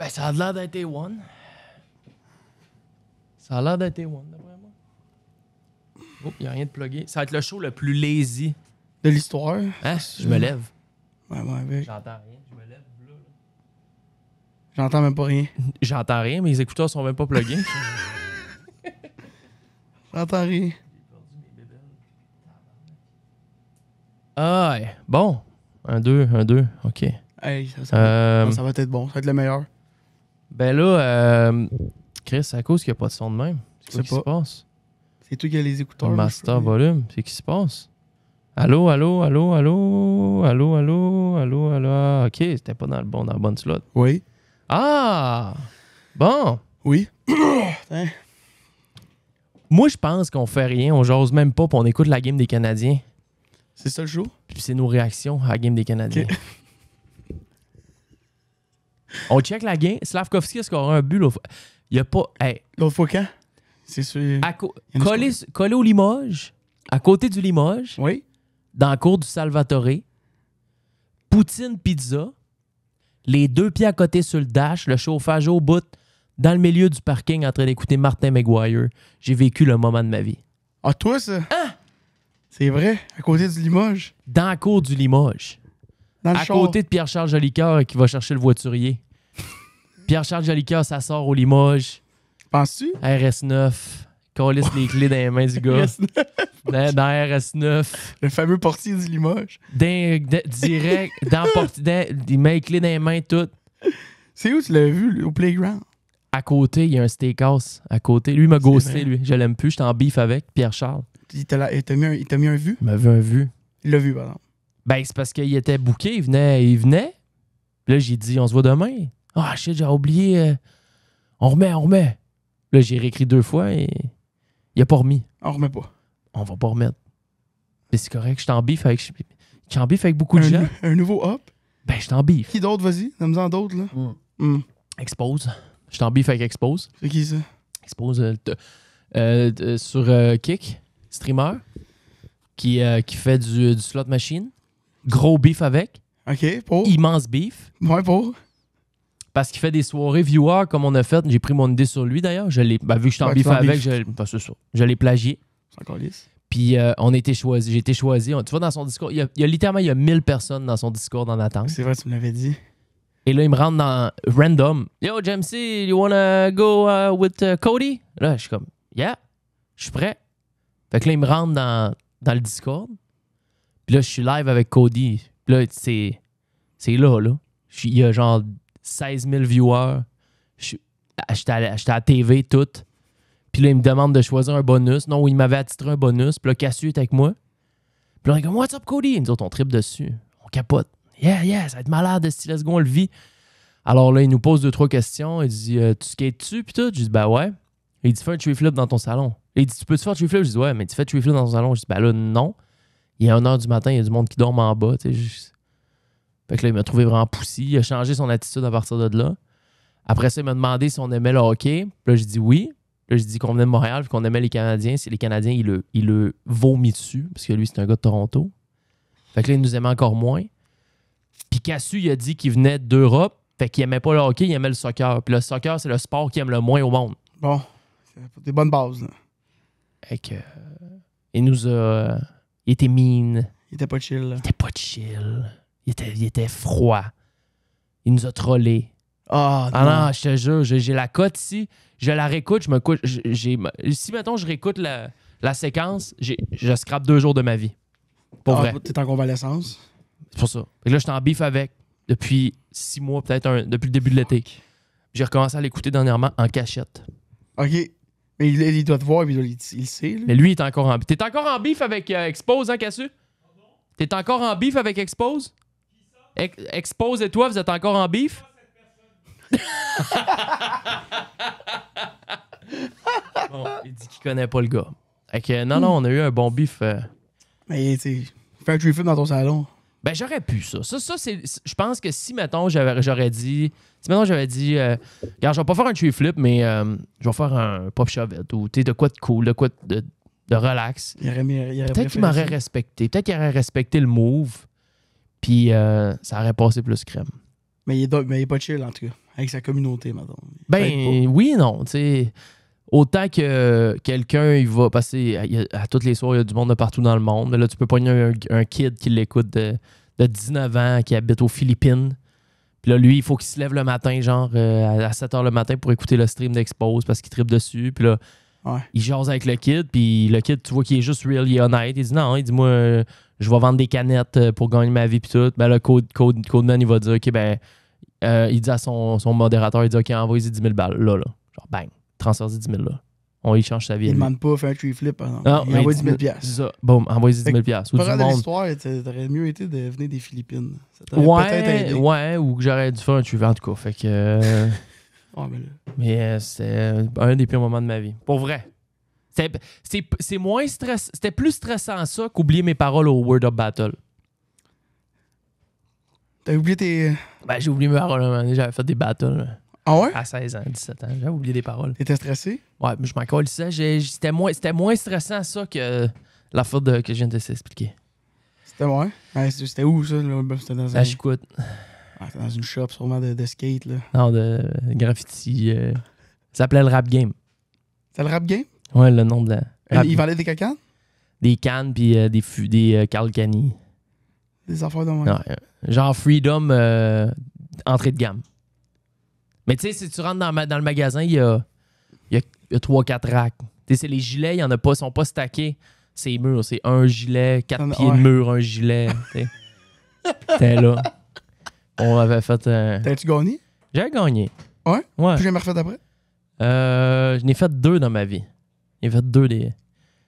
Ben, ça a l'air d'être A1. Ça a l'air d'être A1, d'après moi. Oh, il n'y a rien de plugué. Ça va être le show le plus lazy. De l'histoire. Hein? Je me lève. Ouais, avec. J'entends rien. Je me lève, là. J'entends même pas rien. J'entends rien, mes écouteurs sont même pas plugués. J'entends rien. Ah, ouais. Bon. 1, 2, 1, 2. OK. Hey, ça va être bon. Ça va être le meilleur. Ben là, Chris, c'est à cause qu'il n'y a pas de son de même. Je sais Qu'est-ce qui se passe? C'est toi qui as les écouteurs. Le master volume. C'est qui se passe? Allô, allô, allô, allô, allô, allô, allô, allô. OK, c'était pas dans la bonne slot. Oui. Ah! Bon. Oui. Moi, je pense qu'on fait rien. On jase même pas, puis on écoute la game des Canadiens. C'est ça le show? Puis c'est nos réactions à la game des Canadiens. Okay. On check la game. Slavkovski a scoré un but. Il n'y a pas... Hey. L'autre fois quand? C'est sûr. Collé au Limoges, à côté du Limoges, oui. dans la cour du Salvatore, poutine pizza, les 2 pieds à côté sur le dash, le chauffage au bout, dans le milieu du parking en train d'écouter Martin McGuire. J'ai vécu le moment de ma vie. Ah, toi, ça? Hein? C'est vrai? À côté du Limoges? Dans la cour du Limoges. Dans le à char. côté de Pierre-Charles Jolicoeur qui va chercher le voiturier. Pierre-Charles Jolicoeur, ça sort au Limoges. Penses-tu? RS9. Calisse les clés dans les mains du gars. Dans RS9. Le fameux portier du Limoges. Direct, il met les clés dans les mains toutes. C'est où tu l'as vu, au playground? À côté, il y a un steakhouse. À côté. Lui, il m'a ghosté, lui. Je l'aime plus. J'étais en beef avec Pierre-Charles. Il t'a mis un vu? Il m'avait un vu. Il l'a vu, par exemple. Ben, c'est parce qu'il était booké. Il venait. Puis là, j'ai dit, on se voit demain. Ah, shit, j'ai oublié. On remet. Là, j'ai réécrit 2 fois et il a pas remis. On remet pas. On va pas remettre. Mais c'est correct, je suis en beef avec beaucoup de gens. Un nouveau hop? Ben, je suis en beef. Qui d'autre, vas-y? Donne-en d'autres, là. Expose. Je suis en beef avec Expose. C'est qui, ça? Expose sur Kick, streamer, qui fait du slot machine. Gros beef avec. OK, pour? Immense beef. Ouais, pour? Parce qu'il fait des soirées viewer comme on a fait. J'ai pris mon idée sur lui d'ailleurs. Vu que je suis en beef avec, c'est ça. Je l'ai plagié. C'est encore lisse. Puis j'ai été choisi. Tu vois, dans son Discord, il y a littéralement 1000 personnes dans son Discord en attente. C'est vrai, tu me l'avais dit. Et là, il me rentre dans random. Yo, JMC, you wanna go with Cody? Là, je suis comme, yeah, je suis prêt. Fait que là, il me rentre dans le Discord. Puis là, je suis live avec Cody. Puis là, c'est là. Il y a genre 16 000 viewers. J'étais à la TV, tout. Puis là, il me demande de choisir un bonus. Non, il m'avait attitré un bonus. Puis là, Cassu est avec moi. Puis là, on est comme, what's up, Cody? Nous autres, on tripe dessus. On capote. Yeah, ça va être malade, let's go, on le vit. Alors là, il nous pose 2-3 questions. Il dit, tu skates-tu? Puis tout. Je dis, ben ouais. Il dit, fais un tree flip dans ton salon. Et il dit, tu peux-tu faire un tree flip? Je dis, ouais, mais tu fais un tree flip dans ton salon. Je dis, ben là, non. Il est 1h du matin, il y a du monde qui dorme en bas. Fait que là, il m'a trouvé vraiment poussy. Il a changé son attitude à partir de là. Après ça, il m'a demandé si on aimait le hockey. Puis là, j'ai dit oui. Puis là, j'ai dit qu'on venait de Montréal puis qu'on aimait les Canadiens. Si les Canadiens, il le vomit dessus. Parce que lui, c'est un gars de Toronto. Fait que là, il nous aimait encore moins. Puis Cassu, il a dit qu'il venait d'Europe. Fait qu'il aimait pas le hockey, il aimait le soccer. Puis le soccer, c'est le sport qu'il aime le moins au monde. Bon, c'est des bonnes bases, là. Fait que... il nous a... Il était mean. Il était pas chill, là. Il était pas chill. Il était froid. Il nous a trollés. Ah non, je te jure, j'ai la cote ici. Je la réécoute, je me couche. Si, mettons, je réécoute la séquence, je scrape 2 jours de ma vie. Pour vrai. T'es en convalescence. C'est pour ça. Fait que là, je suis en beef avec depuis 6 mois, peut-être depuis le début de l'été. J'ai recommencé à l'écouter dernièrement en cachette. OK. Mais il doit te voir, puis il sait. Là. Mais lui, il est encore en beef. T'es encore en beef avec Expose, hein, Cassu? T'es encore en beef avec Expose? Expose et toi, vous êtes encore en beef? Bon, il dit qu'il connaît pas le gars. Fait que non, on a eu un bon beef. Mais tu sais, fais un tree flip dans ton salon. Ben, j'aurais pu ça. Ça c'est. Je pense que si, mettons, j'aurais dit. Si, mettons, j'avais dit. Regarde, je vais pas faire un tree flip, mais je vais faire un pop shovette ou, tu sais, de quoi de cool, de quoi de relax. Peut-être qu'il m'aurait respecté. Peut-être qu'il aurait respecté le move. Puis, ça aurait passé plus crème. Mais il est pas chill, en tout cas. avec sa communauté, maintenant. Ben oui et non, tu sais. Autant que quelqu'un, il va passer à tous les soirs, il y a du monde de partout dans le monde. Là, tu peux pogner un kid qui l'écoute de 19 ans, qui habite aux Philippines. Puis là, lui, il faut qu'il se lève le matin, genre à 7 h le matin pour écouter le stream d'Expose parce qu'il trippe dessus. Puis là, il jase avec le kid. Puis le kid, tu vois qu'il est juste really honnête. Il dit non, il dit moi, je vais vendre des canettes pour gagner ma vie. Puis tout. Ben là, Codeman, il va dire, OK, ben, il dit à son modérateur, il dit, OK, envoyez-y 10 000 balles. Là. Genre, bang. Transfert-y 10 000 là. On y change sa vie. Il ne demande pas faire un tree flip, par exemple. Non, il envoie 10 000 c'est ça. Boum, envoyez 10 000 Ou Pour du de monde. l'histoire, t'aurais mieux été de venir des Philippines. Ça t'aurait peut-être aidé. Ouais, ou que j'aurais dû faire un tree flip, en tout cas. Fait que... mais c'était un des pires moments de ma vie. Pour vrai. C'est moins stressant. C'était plus stressant ça qu'oublier mes paroles au Word of Battle. T'as oublié tes... Ben, j'ai oublié mes paroles. J'avais fait des battles. Ah ouais? À 16 ans, 17 ans. J'avais oublié des paroles. T'étais stressé? Ouais, mais je m'en colissais. C'était moins stressant ça que la faute que je viens de t'expliquer. C'était ouais? Ouais, c'était où ça? C'était dans À Chicoute. C'était dans une shop sûrement de skate. Là. Non, de graffiti. Ça s'appelait le Rap Game. C'est le Rap Game? Ouais, le nom de la... Il vendait des cacanes? Des cannes puis des Calcani. Des affaires de moi. Ouais, genre Freedom entrée de gamme. Mais tu sais, si tu rentres dans le magasin, il y a 3-4 racks. Tu sais, c'est les gilets, il y en a pas, ils sont pas stackés. C'est murs, c'est un gilet, 4 pieds de mur, un gilet. T'es là. On avait fait... T'as-tu gagné? J'avais gagné. Ouais? Ouais. Puis j'ai jamais refait après? Je n'ai fait 2 dans ma vie. J'ai fait 2 des...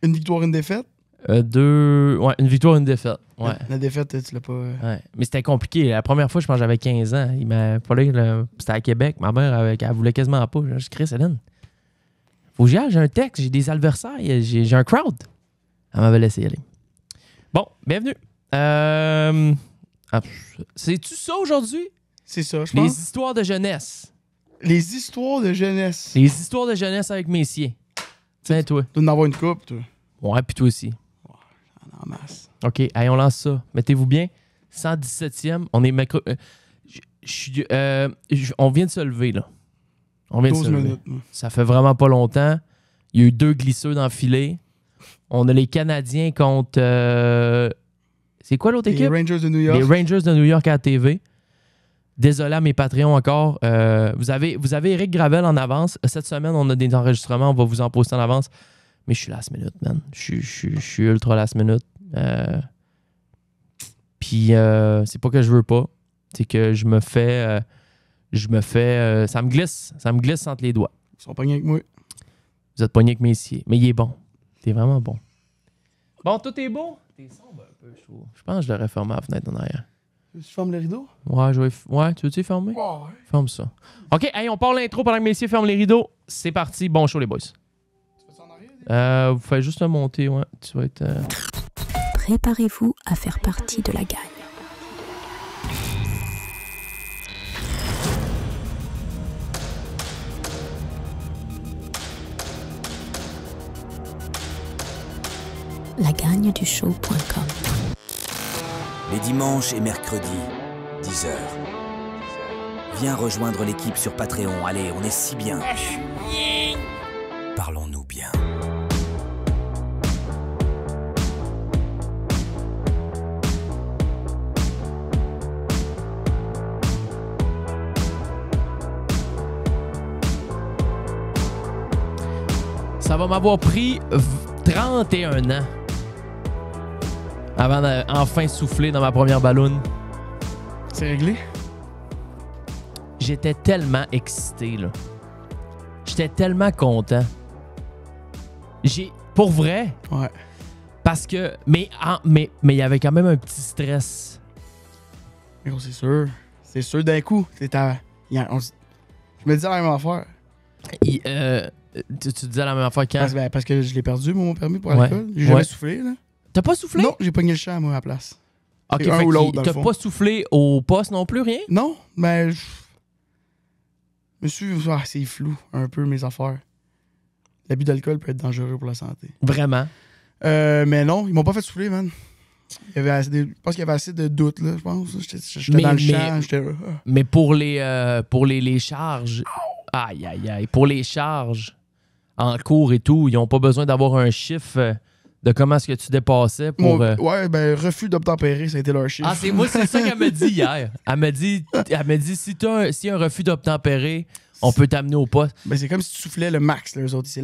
Une victoire, une défaite? 2... Ouais, une victoire, une défaite. Ouais. La défaite, tu l'as pas... Ouais. Mais c'était compliqué. La première fois, je pense que j'avais 15 ans. Il m'a fallu... C'était à Québec. Ma mère, elle voulait quasiment pas. Je dis, Céline, faut que j'y aille. J'ai un texte, j'ai des adversaires, j'ai un crowd. Elle m'avait laissé y aller. Bon, bienvenue. C'est-tu ça aujourd'hui? C'est ça, je pense. Les histoires de jeunesse. Les histoires de jeunesse. Les histoires de jeunesse avec Messier. Tiens, toi. Tu dois en avoir une coupe, toi. Ouais, puis toi aussi. En masse. OK, allez, on lance ça. Mettez-vous bien. 117e. On est mercredi. On vient de se lever, là. On vient 12 de se lever. minutes. Ça fait vraiment pas longtemps. Il y a eu 2 glisseux dans le filet. On a les Canadiens contre... c'est quoi l'autre équipe? Les Rangers de New York. Les Rangers de New York à la TV. Désolé à mes Patreons encore. Vous avez Eric Gravel en avance. Cette semaine, on a des enregistrements. On va vous en poster en avance. Mais je suis last minute, man. Je suis ultra last minute. Puis, c'est pas que je veux pas. C'est que je me fais... ça me glisse. Ça me glisse entre les doigts. Ils sont pognés avec moi. Vous êtes pogné avec Messier. Mais il est bon. T'es vraiment bon. Bon, tout est beau. T'es sombre un peu, je trouve. Je pense que je devrais fermer la fenêtre en arrière. Tu fermes le rideau? Ouais, tu veux-tu fermer? Ouais. Ferme ça. OK, hey, on part l'intro pendant que Messier ferme les rideaux. C'est parti. Bon show, les boys. Tu fais ça en arrière? Vous faites juste le monter, ouais. Tu vas être... Préparez-vous à faire partie de la gagne. LagagneduShow.com. Les dimanches et mercredis, 10h. Viens rejoindre l'équipe sur Patreon. Allez, on est si bien. Parlons-nous bien. Ça va m'avoir pris 31 ans avant d'enfin souffler dans ma première balloune. C'est réglé? J'étais tellement excité, là. J'étais tellement content. Pour vrai. Ouais. Parce que... Mais il y avait quand même un petit stress. Mais gros, c'est sûr. C'est sûr d'un coup. Je me disais la même affaire. Tu disais la même affaire quand? Parce que je l'ai perdu, mon permis pour l'alcool. J'ai jamais soufflé, là. T'as pas soufflé? Non, j'ai pogné le champ, moi, à la place. Ok, un ou l'autre, dans le t'as fond. pas soufflé au poste non plus, rien? Non, mais monsieur, c'est flou un peu mes affaires. L'abus d'alcool peut être dangereux pour la santé. Vraiment? Mais non, ils m'ont pas fait souffler, man. Je pense qu'il y avait assez de doutes, là, je pense. J'étais dans le champ. Mais pour les charges... Aïe, aïe, aïe. Pour les charges en cours et tout, ils n'ont pas besoin d'avoir un chiffre de comment est-ce que tu dépassais pour... Ouais, ben, refus d'obtempérer, ça a été leur chiffre. Ah, c'est ça qu'elle m'a dit hier. Elle m'a dit s'il y a un refus d'obtempérer, on peut t'amener au poste. Ben, c'est comme si tu soufflais le max, là, eux autres. C'est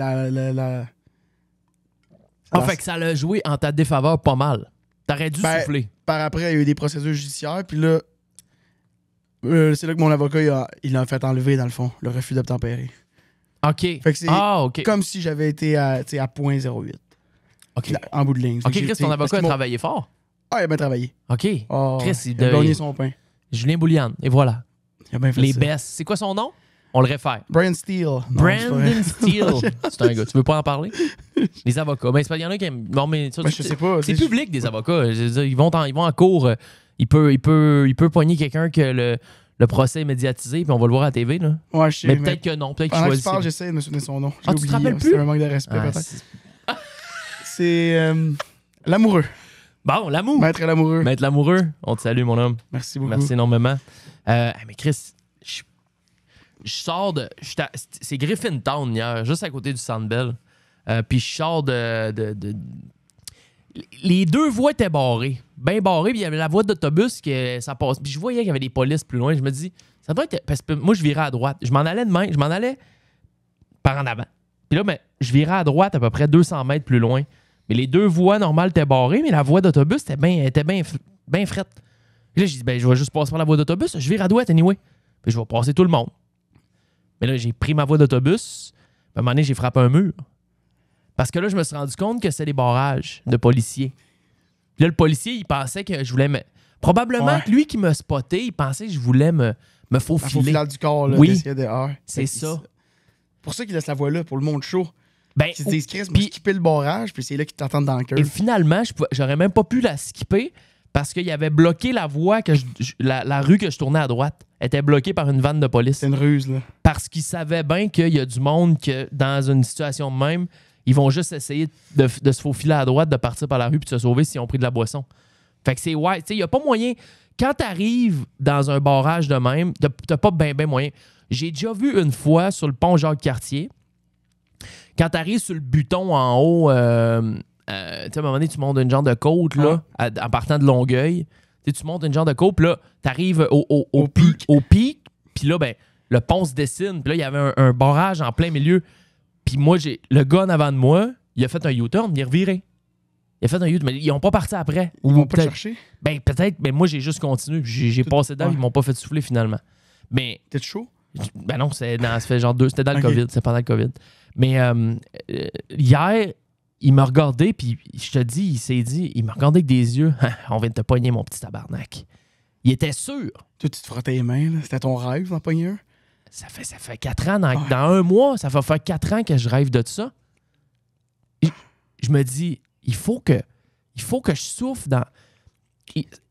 fait que ça l'a joué en ta défaveur pas mal. T'aurais dû souffler. Par après, il y a eu des procédures judiciaires, puis là, c'est là que mon avocat, il a fait enlever, dans le fond, le refus d'obtempérer. OK. Fait que c'est comme si j'avais été à 0.08. OK. En bout de ligne. OK, Chris, ton avocat a travaillé fort. Ah, il a bien travaillé. OK. Oh, Chris, il a gagné son pain. Julien Bouliane. Et voilà. Il a bien fait Les ça. Besses. C'est quoi son nom? On le réfère. Brian Steele. Brandon Steele. C'est un gars. Tu veux pas en parler? Les avocats. Ben, il y en a qui aiment. Non, mais ça, je sais pas. C'est public, des avocats. Je veux dire, ils vont en cours. Il peut pogner quelqu'un que le procès est médiatisé, puis on va le voir à la TV. Là. Ouais, je sais. Mais peut-être que non. Peut-être qu'il choisit. Pendant que j'essaie de me souvenir son nom. Ah, tu te rappelles plus? C'est un manque de respect, peut-être. C'est l'amoureux. Bon, l'amour. Maître l'amoureux. Maître l'amoureux. On te salue, mon homme. Merci beaucoup. Merci énormément. Mais Chris, je sors de... C'est Griffintown hier, juste à côté du Sandbell. Puis je sors de... Les deux voies étaient barrées. Bien barrées. Puis il y avait la voie d'autobus que ça passe. Puis je voyais qu'il y avait des polices plus loin. Je me dis, ça doit être... Parce que moi, je virais à droite. Je m'en allais de main. Je m'en allais par en avant. Puis là, je virais à droite à peu près 200 mètres plus loin. Mais les deux voies normales étaient barrées, mais la voie d'autobus était bien frette. Puis là, j'ai dit, je vais juste passer par la voie d'autobus. Je vire à droite, anyway. Puis je vais passer tout le monde. Mais là, j'ai pris ma voie d'autobus. Puis à un moment donné, j'ai frappé un mur. Parce que là, je me suis rendu compte que c'était des barrages de policiers. Puis là, le policier, il pensait que je voulais me... Probablement que lui qui m'a spoté, il pensait que je voulais me faufiler. Un faufilage du corps, là. Oui, c'est ça. Pour ça qu'il laisse la voie là, pour le monde chaud. Ben, tu te dis, Chris, je vais skipper le barrage, puis c'est là qu'ils t'attendent dans le cœur. Et finalement, j'aurais même pas pu la skipper parce qu'il avait bloqué la voie, la rue que je tournais à droite. Était bloquée par une vanne de police. C'est une ruse, là. Parce qu'ils savaient bien qu'il y a du monde que, dans une situation de même, ils vont juste essayer de se faufiler à droite, de partir par la rue puis de se sauver s'ils ont pris de la boisson. Fait que c'est ouais, tu sais, il n'y a pas moyen. Quand tu arrives dans un barrage de même, t'as pas ben moyen. J'ai déjà vu une fois sur le pont Jacques-Cartier, quand tu arrives sur le buton en haut, tu sais, à un moment donné, tu montes une genre de côte, là, en partant de Longueuil. Tu montes une genre de côte, puis là, tu arrives au pic, puis là, ben, le pont se dessine, puis là, il y avait un barrage en plein milieu. Puis moi, le gars en avant de moi, il a fait un U-turn, il est reviré. Il a fait un U-turn, mais ils n'ont pas parti après. Ils vont pas te chercher? Ben, peut-être, mais moi, j'ai juste continué, puis j'ai passé dedans, ils m'ont pas fait souffler finalement. Mais. T'es chaud? Ben non, ça fait genre 2. C'était dans le COVID, c'est pendant le COVID. Mais hier, il m'a regardé, puis je te dis, il m'a regardé avec des yeux. On vient de te pogner, mon petit tabarnak. Il était sûr. Toi, tu te frottais les mains, là. C'était ton rêve d'en pogner un? Ça fait 4 ans, dans un mois, ça va faire 4 ans que je rêve de ça. Je me dis, il faut que je souffle dans...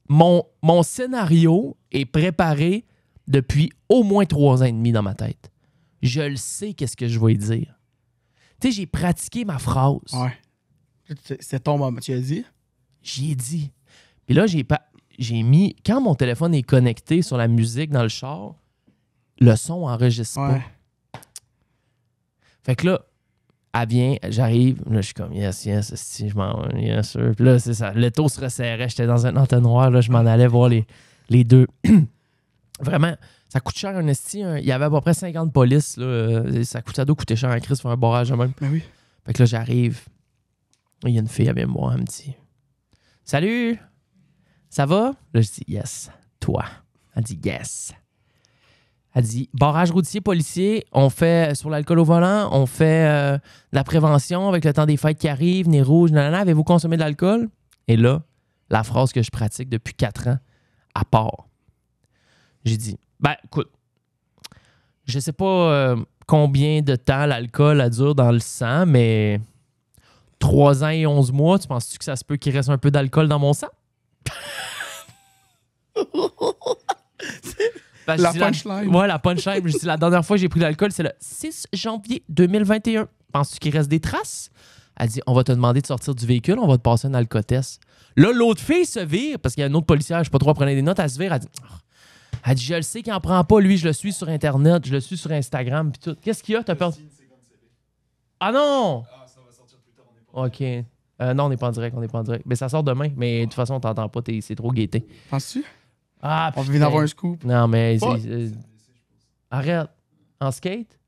Mon scénario est préparé depuis au moins 3 ans et demi dans ma tête. Je le sais qu'est-ce que je vais dire. Tu sais, j'ai pratiqué ma phrase. Ouais. C'est ton moment, tu as dit? J'y ai dit. Puis là, j'ai mis... Quand mon téléphone est connecté sur la musique dans le char, le son enregistre pas. Fait que là, elle vient, j'arrive, là, je suis comme, yes, si, je m'en vais, bien sûr. Puis là, c'est ça, le taux se resserrait, j'étais dans un entonnoir, là, je m'en allais voir les deux. Vraiment, ça coûte cher un esti. Il y avait à peu près 50 polices, là. Ça doit coûter cher un Christ pour un barrage même. Ben oui. Fait que là, j'arrive. Il y a une fille, elle vient me voir, elle me dit, salut, ça va? Là, je dis, yes. Toi? Elle dit, yes. Elle dit, barrage routier, policier, on fait sur l'alcool au volant, on fait de la prévention avec le temps des fêtes qui arrivent, nez rouge, nanana, avez-vous consommé de l'alcool? Et là, la phrase que je pratique depuis 4 ans, à part. J'ai dit, ben, écoute, je sais pas combien de temps l'alcool dure dans le sang, mais 3 ans et 11 mois, tu penses-tu que ça se peut qu'il reste un peu d'alcool dans mon sang? La punchline. Ouais, la punchline. Je dis, la dernière fois que j'ai pris de l'alcool, c'est le 6 janvier 2021. Penses-tu qu'il reste des traces? Elle dit, on va te demander de sortir du véhicule, on va te passer un alcotest. Là, l'autre fille se vire, parce qu'il y a une autre policière, je sais pas trop, elle prenait des notes, elle se vire, elle dit... Elle dit, je le sais qu'il en prend pas, lui, je le suis sur Internet, je le suis sur Instagram, puis tout. Qu'est-ce qu'il y a? T'as peur? Ah non! Ah, ça va sortir plus tard, on est pas en direct. OK. Non, on n'est pas en direct, Mais ça sort demain, mais de toute façon, on t'entend pas, c'est trop gaieté. Penses-tu? Ah, on vient d'avoir un scoop. Non, mais... Arrête. En skate?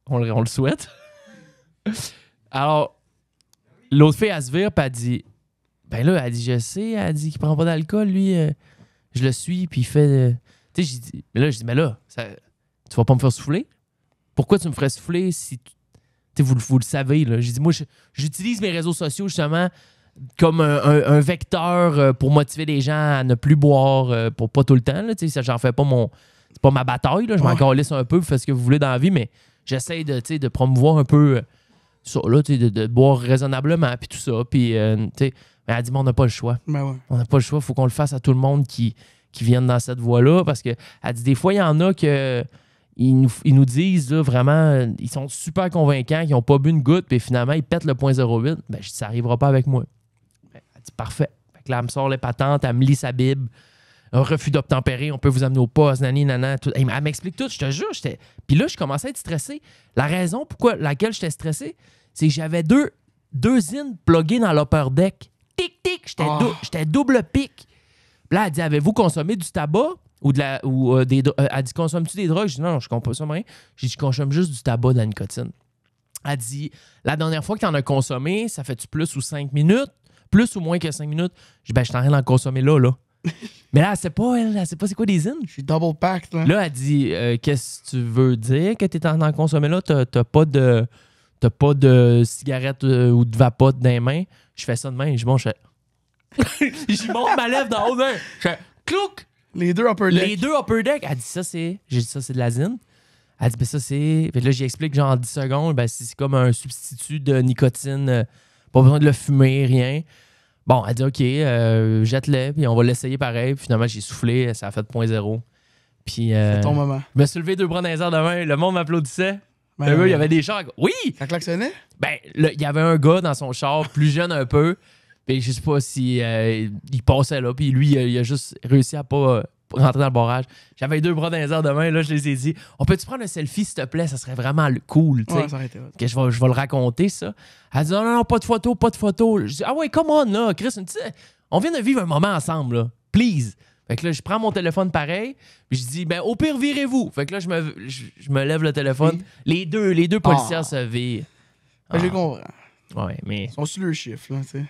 On le souhaite. Alors, l'autre fille, elle se vire, puis elle dit... Ben là, elle dit, je sais, elle dit qu'il prend pas d'alcool, lui... Je le suis, puis il fait... Tu sais, je dis, mais là, tu vas pas me faire souffler? Pourquoi tu me ferais souffler si... Vous le savez, là. J'ai dit, moi, j'utilise mes réseaux sociaux, justement, comme un vecteur pour motiver les gens à ne plus boire pour pas tout le temps. Tu sais, j'en fais pas c'est pas ma bataille, là. Je m'en calisse un peu, vous faites ce que vous voulez dans la vie, mais j'essaie de promouvoir un peu ça, là, de boire raisonnablement, puis tout ça. Puis, tu sais... Mais elle dit, mais on n'a pas le choix. Ben ouais. On n'a pas le choix. Il faut qu'on le fasse à tout le monde qui viennent dans cette voie-là. Parce que elle dit, des fois, il y en a que ils nous disent là, vraiment, ils sont super convaincants, qu'ils n'ont pas bu une goutte, puis finalement, ils pètent le 0.08. Ben, je dis, ça n'arrivera pas avec moi. Ben, elle dit, parfait. Fait que là, elle me sort les patentes, elle me lit sa Bible. Un refus d'obtempérer, on peut vous amener au poste, nani, nana. Tout. Elle m'explique tout, je te jure. Puis là, je commençais à être stressé. La raison pour laquelle j'étais stressé, c'est que j'avais deux zines pluguées dans l'upper deck. Tic-tic, j'étais double pic. Là, elle dit, avez-vous consommé du tabac ou des elle dit, consommes-tu des drogues? Je dis, non, je consomme rien. J'ai dit, je consomme juste du tabac, de la nicotine. Elle dit, la dernière fois que tu en as consommé, ça fait-tu plus ou 5 minutes? Plus ou moins que 5 minutes? Je dis, ben, je suis en train d'en consommer là. Mais là, elle sait pas c'est quoi des zines. Je suis double packed, là. Là, elle dit, qu'est-ce que tu veux dire que tu es en train d'en consommer là? T'as pas de cigarette ou de vapote dans les mains. Je fais ça de main. Je monte ma lèvre dans haut d'un. Je fais clouc. Les deux upper deck. Les deux upper deck. Elle dit ça, c'est. J'ai dit ça, c'est de la zine. Elle dit, ben ça, c'est. Puis là, j'explique genre en 10 secondes, ben c'est comme un substitut de nicotine. Pas besoin de le fumer, rien. Bon, elle dit, OK, jette-le, puis on va l'essayer pareil. Puis finalement, j'ai soufflé, ça a fait 0.0. Puis. C'est ton moment. Je me suis levé 2 bras dans les airs de main. Le monde m'applaudissait. Ben, il y avait des chars. Oui! Ça klaxonnait? Ben, il y avait un gars dans son char, plus jeune un peu. Puis je sais pas si il passait là. Puis lui, il a juste réussi à pas rentrer dans le barrage. J'avais 2 bras dans les airs de main. Là, je les ai dit, on peut-tu prendre un selfie, s'il te plaît? Ça serait vraiment cool. Ouais, ça aurait été que je vais le raconter, ça. Elle dit, non, pas de photo, pas de photo. Je dis, ah ouais, come on, là, Chris. On vient de vivre un moment ensemble, là. Please. Fait que là, je prends mon téléphone pareil, puis je dis, ben, au pire, virez-vous. Fait que là, je me lève le téléphone. Les deux policiers se virent. Ben, je les comprends. Ouais, mais. Ils sont sur le chiffre, là, tu sais.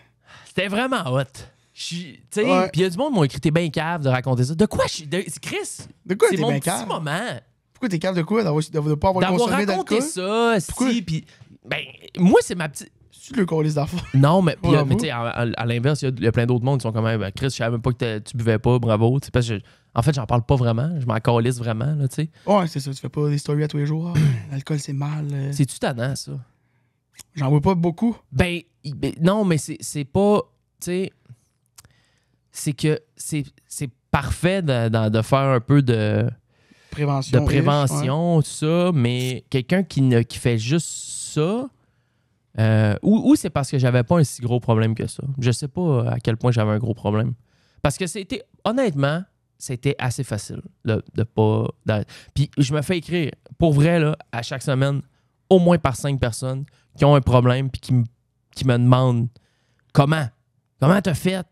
C'était vraiment hot. Tu sais, puis il y a du monde qui m'a écrit, t'es bien cave de raconter ça. De quoi Chris? De quoi t'es bien mon cave? petit moment. Pourquoi t'es cave de quoi? De pas avoir consommé d'alcool? D'avoir raconté ça, si, puis. Ben, moi, c'est ma petite. Tu le colis d'affaires. Non, mais, mais tu sais, à l'inverse, il y a plein d'autres mondes qui sont quand même. Ben, Chris, je savais même pas que tu buvais pas, bravo. Parce que en fait, j'en parle pas vraiment. Je m'en calisse vraiment, là, tu sais. Ouais, c'est ça. Tu fais pas des stories à tous les jours. L'alcool, c'est mal. C'est-tu tannant, ça? J'en vois pas beaucoup. Ben non, mais c'est pas. Tu sais. C'est que c'est parfait de faire un peu de prévention, tout ça, mais quelqu'un qui fait juste ça. Ou c'est parce que j'avais pas un si gros problème que ça. Je sais pas à quel point j'avais un gros problème. Parce que honnêtement, c'était assez facile de pas... Puis je me fais écrire, pour vrai, là, à chaque semaine, au moins par 5 personnes qui ont un problème puis qui me demandent comment t'as fait?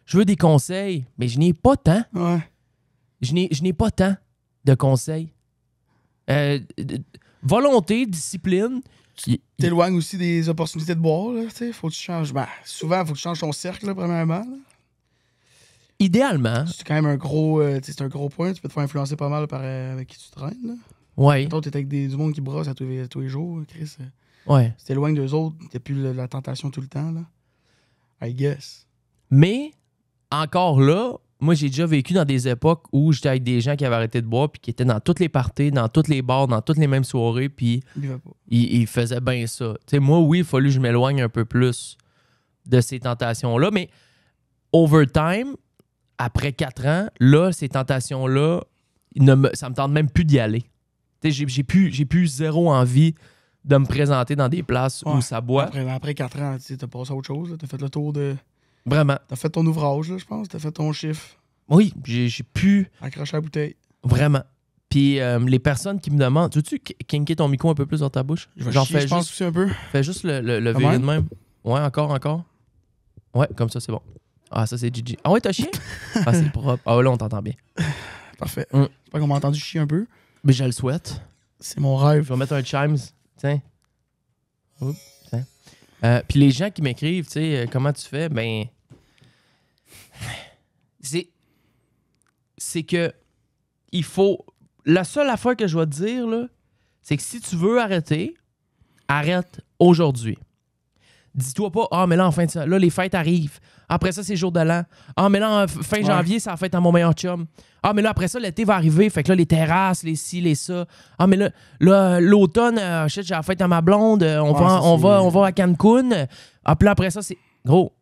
Je veux des conseils, mais je n'ai pas tant. Ouais. Je n'ai pas tant de conseils. Volonté, discipline... T'éloignes aussi des opportunités de boire, là, tu sais. Faut que tu changes. Ben, souvent, faut que tu changes ton cercle, là, premièrement. Là. Idéalement. C'est quand même un gros point. Tu peux te faire influencer pas mal par avec qui tu traînes, là. Ouais. Toi, t'es avec du monde qui brosse à tous les jours, Chris. Ouais. Si t'éloignes d'eux autres, t'as plus la tentation tout le temps, là. I guess. Mais, encore là, moi, j'ai déjà vécu dans des époques où j'étais avec des gens qui avaient arrêté de boire puis qui étaient dans toutes les parties, dans tous les bars, dans toutes les mêmes soirées, puis ils faisaient bien ça. Tu sais, moi, oui, il a fallu que je m'éloigne un peu plus de ces tentations-là, mais over time, après 4 ans, là, ces tentations-là, ça me tente même plus d'y aller. Tu sais, j'ai plus zéro envie de me présenter dans des places où ça boit. Après 4 ans, tu as passé à autre chose. Tu as fait le tour de Vraiment. T'as fait ton ouvrage, là, je pense. T'as fait ton chiffre. Oui, j'ai pu Accrocher la bouteille. vraiment. Puis les personnes qui me demandent, tu veux-tu kinker ton micro un peu plus dans ta bouche? J'en fais, je pense aussi un peu. Fais juste le Comme virer même? de même. Ouais, encore. Ouais, comme ça, c'est bon. Ah, ça, c'est Gigi. Ah ouais, t'as chié? Ah, c'est propre. Ah ouais, là, on t'entend bien. Parfait. Mm. J'espère qu'on m'a entendu chier un peu. Mais je le souhaite. C'est mon rêve. Je vais mettre un chimes. Tiens. Oups, tiens. Puis les gens qui m'écrivent, tu sais, comment tu fais? Ben. C'est que. Il faut. La seule affaire que je vais te dire, là, c'est que si tu veux arrêter, arrête aujourd'hui. Dis-toi pas, ah, mais là, en fin de ça, là, les fêtes arrivent. Après ça, c'est jour de l'an. Ah, mais là, fin janvier, c'est la fête à mon meilleur chum. Ah, mais là, après ça, l'été va arriver. Fait que là, les terrasses, les ci, les ça. Ah, mais là l'automne, j'ai la fête à ma blonde. On va à Cancun. Ah, puis là, après ça, c'est. Gros,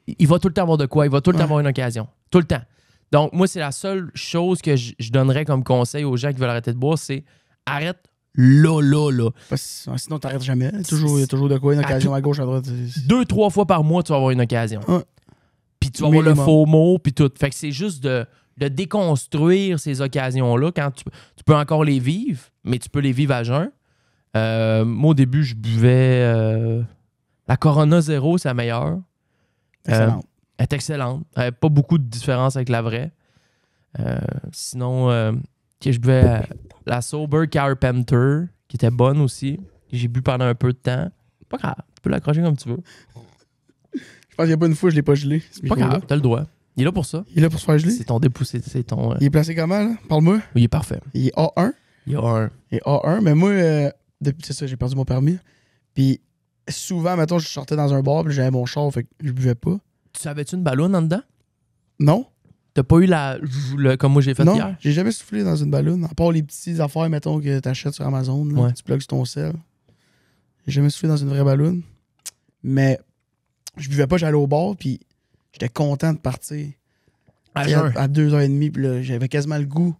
il va tout le temps avoir de quoi. Il va tout le temps avoir une occasion. Tout le temps. Donc, moi, c'est la seule chose que je donnerais comme conseil aux gens qui veulent arrêter de boire, c'est arrête là. Parce que sinon, t'arrêtes jamais. Il y a toujours de quoi, une occasion à gauche, à droite. 2-3 fois par mois, tu vas avoir une occasion. Ouais. Puis tu vas avoir le Minimum. faux mot, puis tout. Fait que c'est juste de déconstruire ces occasions-là quand tu peux encore les vivre, mais tu peux les vivre à jeun. Moi, au début, je buvais la Corona Zero, c'est la meilleure. Excellent. Elle est excellente. Elle n'a pas beaucoup de différence avec la vraie. Sinon, je buvais la Sober Carpenter, qui était bonne aussi, que j'ai bu pendant un peu de temps. Pas grave, tu peux l'accrocher comme tu veux. Je pense qu'il n'y a pas une fois, je l'ai pas gelé. Ce Pas micro-là. grave, t'as le droit. Il est là pour ça. Il est là pour se faire geler. C'est ton dépoussé, c'est ton... Il est placé comment, là? Parle-moi. Il est parfait. Il est A1. Il y a un... Il est A1. Mais moi, depuis, c'est ça, j'ai perdu mon permis. Puis souvent, mettons, je sortais dans un bar, puis j'avais mon char, fait que je buvais pas. Tu savais-tu une ballonne en dedans? Non. T'as pas eu comme moi j'ai fait Non, hier? j'ai jamais soufflé dans une ballonne. À part les petites affaires, mettons, que t'achètes sur Amazon. Là, Ouais. Tu plugues sur ton sel. J'ai jamais soufflé dans une vraie ballonne. Mais je buvais pas, j'allais au bar, puis j'étais content de partir. À Tu sais, jeun. à 2h30, puis là, j'avais quasiment le goût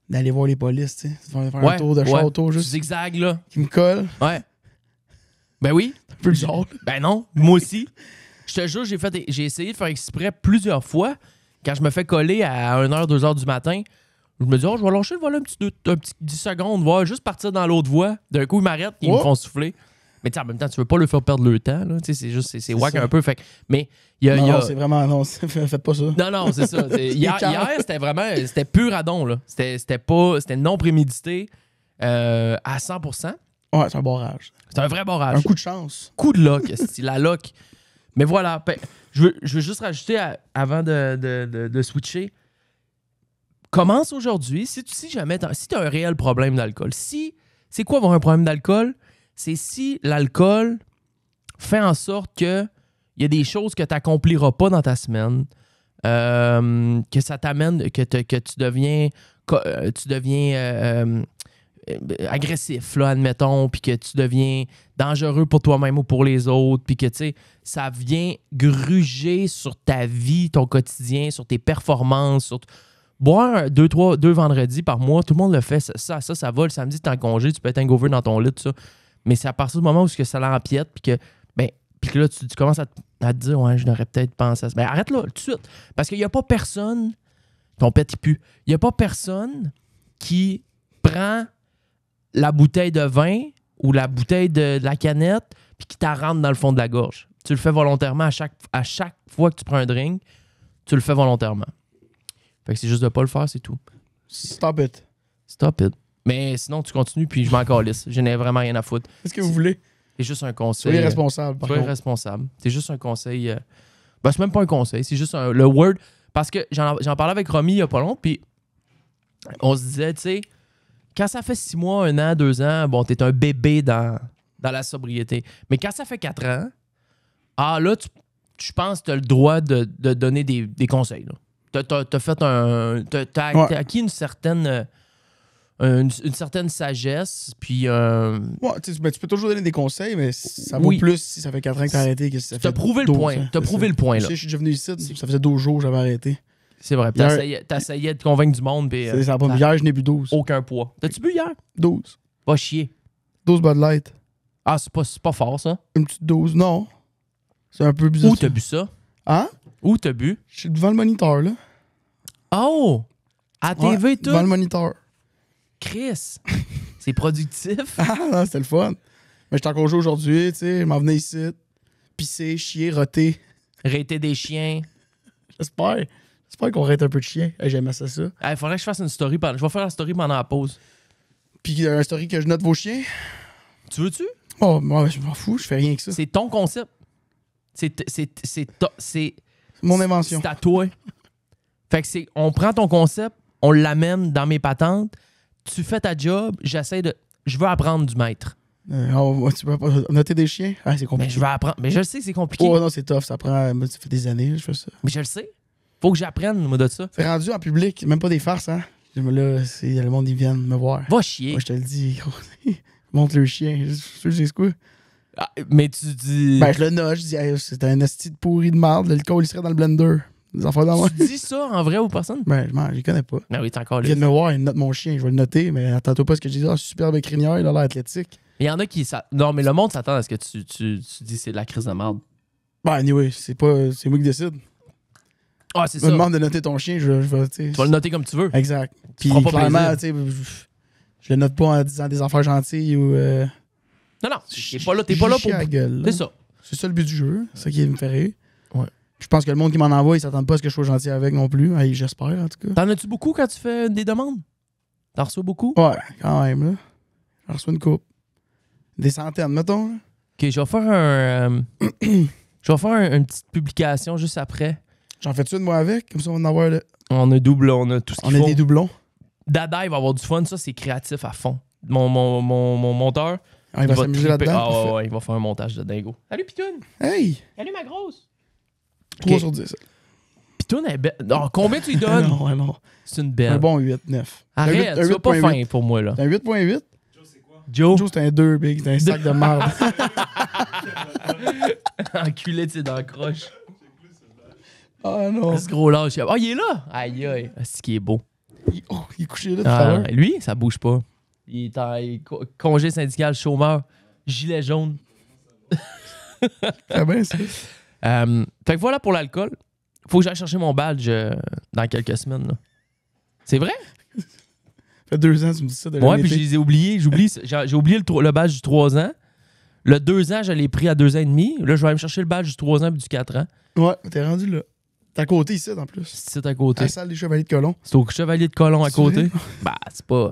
d'aller voir les polices, tu sais. Faire Ouais, un tour de char autour, Tu juste zigzags, là. qui me colle. Ouais. Ben oui. Un peu bizarre. Ben non, moi aussi. Je te jure, j'ai essayé de faire exprès plusieurs fois. Quand je me fais coller à 1h, 2h du matin, je me dis, oh, je vais lâcher le volant un petit 10 secondes, voir juste partir dans l'autre voie. D'un coup, ils m'arrêtent, ils me font souffler. Mais tu sais, en même temps, tu veux pas leur faire perdre le temps. Là. Tu sais, c'est juste, c'est whack ça. un peu. Fait, mais il y a. Non, c'est vraiment, non, faites pas ça. Non, c'est ça. Hier, c'était vraiment, c'était pur adon, là. C'était non prémédité à 100%. Ouais, c'est un barrage. C'est un vrai barrage. Un coup de chance. Coup de lock, c'est la lock. Mais voilà, je veux juste rajouter avant de switcher. Commence aujourd'hui. Si jamais tu as un réel problème d'alcool, c'est quoi avoir un problème d'alcool? C'est si l'alcool fait en sorte que il y a des choses que tu n'accompliras pas dans ta semaine, que ça t'amène, que tu deviens agressif, là, admettons, puis que tu deviens dangereux pour toi-même ou pour les autres, puis que, tu sais, ça vient gruger sur ta vie, ton quotidien, sur tes performances, boire deux vendredis par mois, tout le monde le fait, ça va, le samedi, t'es en congé, tu peux être hangover dans ton lit, tout ça, mais c'est à partir du moment où ça l'empiète, puis que là, tu commences à te dire, ouais, je devrais peut-être penser à ça. Ben, arrête là, tout de suite, parce qu'il n'y a pas personne, ton pet, il pue, il n'y a pas personne qui prend la bouteille de vin ou la bouteille de la canette puis qui t'en rentre dans le fond de la gorge. Tu le fais volontairement à chaque fois que tu prends un drink, tu le fais volontairement. Fait que c'est juste de pas le faire, c'est tout. Stop it. Stop it. Mais sinon, tu continues puis je m'en calisse. Je n'ai vraiment rien à foutre. Qu'est-ce que vous voulez? C'est juste un conseil. Soyez responsable. par Soyez contre. responsable. C'est juste un conseil. Ben, c'est même pas un conseil, c'est juste le word. Parce que j'en parlais avec Romy il y a pas long, puis on se disait, tu sais, quand ça fait 6 mois, 1 an, 2 ans, bon, t'es un bébé dans la sobriété. Mais quand ça fait 4 ans, là, je pense que t'as le droit de donner des conseils. T'as fait t'as acquis une certaine sagesse, puis Ouais, tu peux toujours donner des conseils, mais ça vaut Oui. plus si ça fait 4 ans que t'as arrêté que si ça fait t'as prouvé le 12 point. ans. T'as C'est prouvé ça. le point, là. Tu sais, je suis devenu ici, ça faisait 12 jours que j'avais arrêté. C'est vrai. T'essayais de convaincre du monde, puis Ça a pas hier, je n'ai bu 12. aucun poids. T'as-tu bu hier? 12. Va chier. 12 Bud Light. Ah, c'est pas fort, ça. Une petite dose. Non. C'est un peu bizarre. Où t'as bu ça? Hein? Où t'as bu? Je suis devant le moniteur, là. Oh! À TV, Ouais, tout? devant le moniteur. Chris! C'est productif. Ah, non, c'était le fun. Mais j'étais en congé aujourd'hui, tu sais. Je m'en venais ici. Pisser, chier, roter. Rater des chiens. J'espère. J'espère qu'on rate un peu de chien. J'aimais ça. Il faudrait que je fasse une story. Je vais faire la story pendant la pause. Puis un story que je note vos chiens. Tu veux-tu? Oh, moi, je m'en fous. Je fais rien que ça. C'est ton concept. C'est Mon invention. C'est à toi. Fait que on prend ton concept, on l'amène dans mes patentes, tu fais ta job, je veux apprendre du maître. Tu peux pas noter des chiens? Ah, c'est compliqué. Mais je veux apprendre. Mais je le sais, c'est compliqué. Oh non, c'est tough. Ça prend. Ça fait des années, je fais ça. Mais je le sais. Faut que j'apprenne, moi, de ça. C'est rendu en public, même pas des farces, hein. Là, le monde, ils viennent me voir. Va chier. Moi, je te le dis, gros. Montre le chien. Je sais quoi. Ah, mais tu dis. Ben, je le note. Je dis, hey, c'est un esti de pourri de marde. Le col, il serait dans le blender. Des enfants dans moi. Tu dis ça en vrai aux personnes? Ben, je les connais pas. Ben oui, t'es encore Ils là. viennent me voir, ils notent mon chien. Je vais le noter, mais attends-toi pas ce que je dis. Ah, superbe crinière, il a l'air athlétique. Il y en a qui. Non, mais le monde s'attend à ce que tu dis c'est de la crise de merde. Ben, anyway, c'est moi qui décide. Ah, c'est Je me ça. demande de noter ton chien, je vais, tu sais. Tu vas le noter comme tu veux. Exact. Puis, feras pas clairement, tu sais, je le note pas en disant des affaires gentilles ou. Non, t'es pas là pour. La gueule, là. C'est ça. C'est ça le but du jeu. C'est ça qui me fait rire. Ouais. Je pense que le monde qui m'en envoie, ils s'attendent pas à ce que je sois gentil avec non plus. Hey, j'espère, en tout cas. T'en as-tu beaucoup quand tu fais des demandes? T'en reçois beaucoup? Ouais, quand même, là. J'en reçois une coupe. Des centaines, mettons. Là. Ok, je vais faire une petite publication juste après. J'en fais-tu une, moi, avec? Comme ça, on va en avoir le... On a double, on a tout ce On qu'il a faut. des doublons. Dada, il va avoir du fun. Ça, c'est créatif à fond. Mon monteur, Ah, il va s'amuser triper. là-dedans. Ah parfait. ouais, il va faire un montage de dingo. Salut, Pitoune! Hey! Salut, ma grosse! 3 Ok. sur 10. Pitoune est belle. Oh, combien tu lui donnes? non, non. C'est une belle. Un bon 8, 9. Arrête, tu vas pas fin pour moi, là. C'est un 8.8. Joe, Joe, c'est un 2, big. C'est un sac de merde. enculé, tu sais, dans la croche. Ah non. Ce gros lâche. Oh, il est là! Aïe, aïe. C'est qui est beau. Il est couché là tout à l'heure. Lui, ça bouge pas. Il est en congé syndical, chômeur, gilet jaune. Très bien, ça. Fait que voilà pour l'alcool. Faut que j'aille chercher mon badge dans quelques semaines. Là. C'est vrai? Ça fait 2 ans, tu me dis ça. De Ouais, puis l'honnêteté. je les ai oubliés. J'ai oublié le badge du 3 ans. Le 2 ans, je l'ai pris à 2 ans et demi. Là, je vais aller me chercher le badge du 3 ans et du 4 ans. Ouais, t'es rendu là. T'es à côté ici, en plus. C'est à côté. À la salle des Chevaliers de Colomb. C'est au Chevalier de Colomb à C'est côté. vrai? Bah, c'est pas.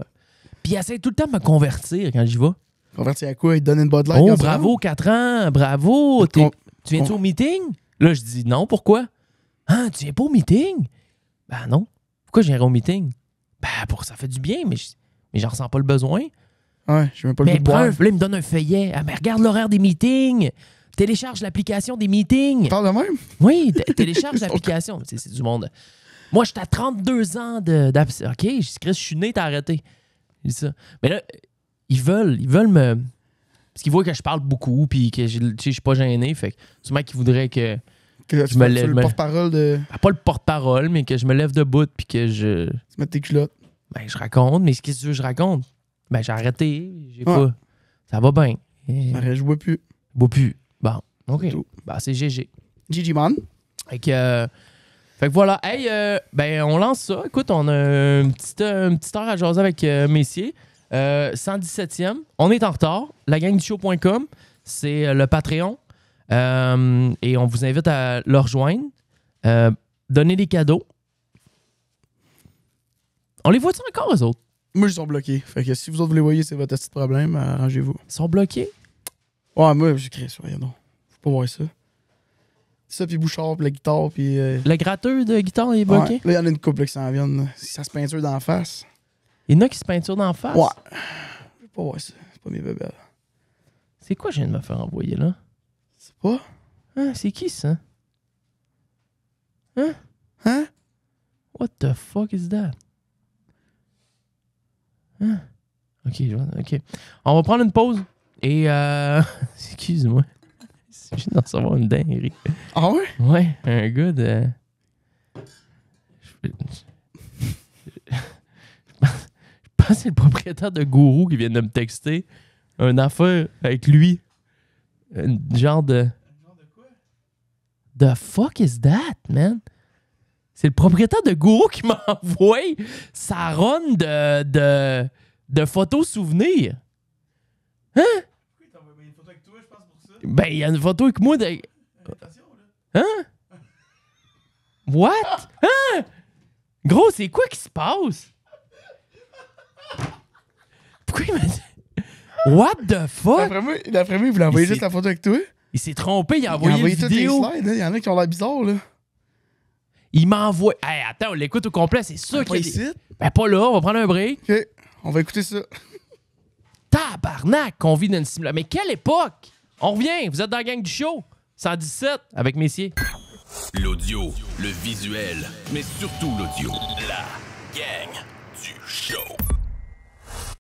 Puis il essaie tout le temps de me convertir quand j'y vais. Converti à quoi? Il te donne une Bud Light. Oh, quand tu bravo, rentres? 4 ans, bravo. Tu viens-tu con- au meeting? Là, je dis non, pourquoi? Ah, tu viens pas au meeting? Ben non. Pourquoi je viendrais au meeting? Ben, ça fait du bien, mais j'en ressens pas le besoin. Ouais, j'ai même pas le Mais goût de boire. là, il me donne un feuillet. Ah, mais regarde l'horaire des meetings. Télécharge l'application des meetings. Parle de même? Oui, télécharge l'application. C'est du monde. Moi, j'étais à 32 ans d'absence. OK, je dis, Chris, je suis né, t'as arrêté. Je dis ça. Mais là, ils veulent me... Parce qu'ils voient que je parle beaucoup, puis que je suis pas gêné. Fait que sûrement qu'ils voudraient que... Que Je me lève, le mais- porte-parole de. Pas le porte-parole, mais que je me lève debout, puis que je... Tu mets tes culottes. Ben, je raconte. Mais qu'est-ce que tu veux que je raconte? Ben, j'ai arrêté. J'ai Ouais. pas... Ça va bien. Arrête, je bois plus. Bois plus. Bon, OK. C'est tout. Ben, c'est GG. Gigi Man. Fait que voilà. Hey, ben, on lance ça. Écoute, on a une petite heure à jaser avec Messier. 117e. On est en retard. Lagangdushow.com, c'est le Patreon. Et on vous invite à le rejoindre. Donner des cadeaux. On les voit-tu encore, eux autres? Moi, ils sont bloqués. Fait que si vous autres vous les voyez, c'est votre petit problème. Arrangez-vous. Ils sont bloqués? Ouais, moi, j'ai créé ça. Voyons donc. Faut pas voir ça. Ça, puis Bouchard, puis la guitare, puis. Le gratteur de guitare est bloqué? Ouais. Là, il y en a une couple là, qui s'en viennent. Là. Si ça se peinture dans la face. Il y en a qui se peinturent d'en face? Ouais. Je veux pas voir ça. C'est pas mes bébés. C'est quoi je viens de me faire envoyer, là? C'est pas? Hein, c'est qui, ça? Hein? Hein? What the fuck is that? Hein? OK. On va prendre une pause. Et, excuse-moi. Je viens d'en recevoir une dinguerie. Ah ouais? Ouais, un gars de... Je pense que c'est le propriétaire de Gourou qui vient de me texter une affaire avec lui. Un genre de... the fuck is that, man? C'est le propriétaire de Gourou qui m'a envoyé sa run de photos souvenirs. Hein? Oui, t'as envoyé une photo avec toi, je pense, pour ça. Ben, il y a une photo avec moi de... Attention, là. Hein? What? Hein? Gros, c'est quoi qui se passe? Pourquoi il m'a dit... What the fuck? D'après moi, il voulait envoyer Il juste s'est- la photo avec toi. Il s'est trompé, il a Il a envoyé envoyé une toutes les vidéo. slides, hein. Il y en a qui ont l'air bizarres, là. Il m'envoie... Hey, attends, on l'écoute au complet, c'est sûr Pas qu'il y a des- ici. Ben, pas là, on va prendre un break. Ok, on va écouter ça. Tabarnak qu'on vit dans une simulation. Mais quelle époque? On revient, vous êtes dans la gang du show. 117 avec Messier. L'audio, le visuel, mais surtout l'audio. La gang du show.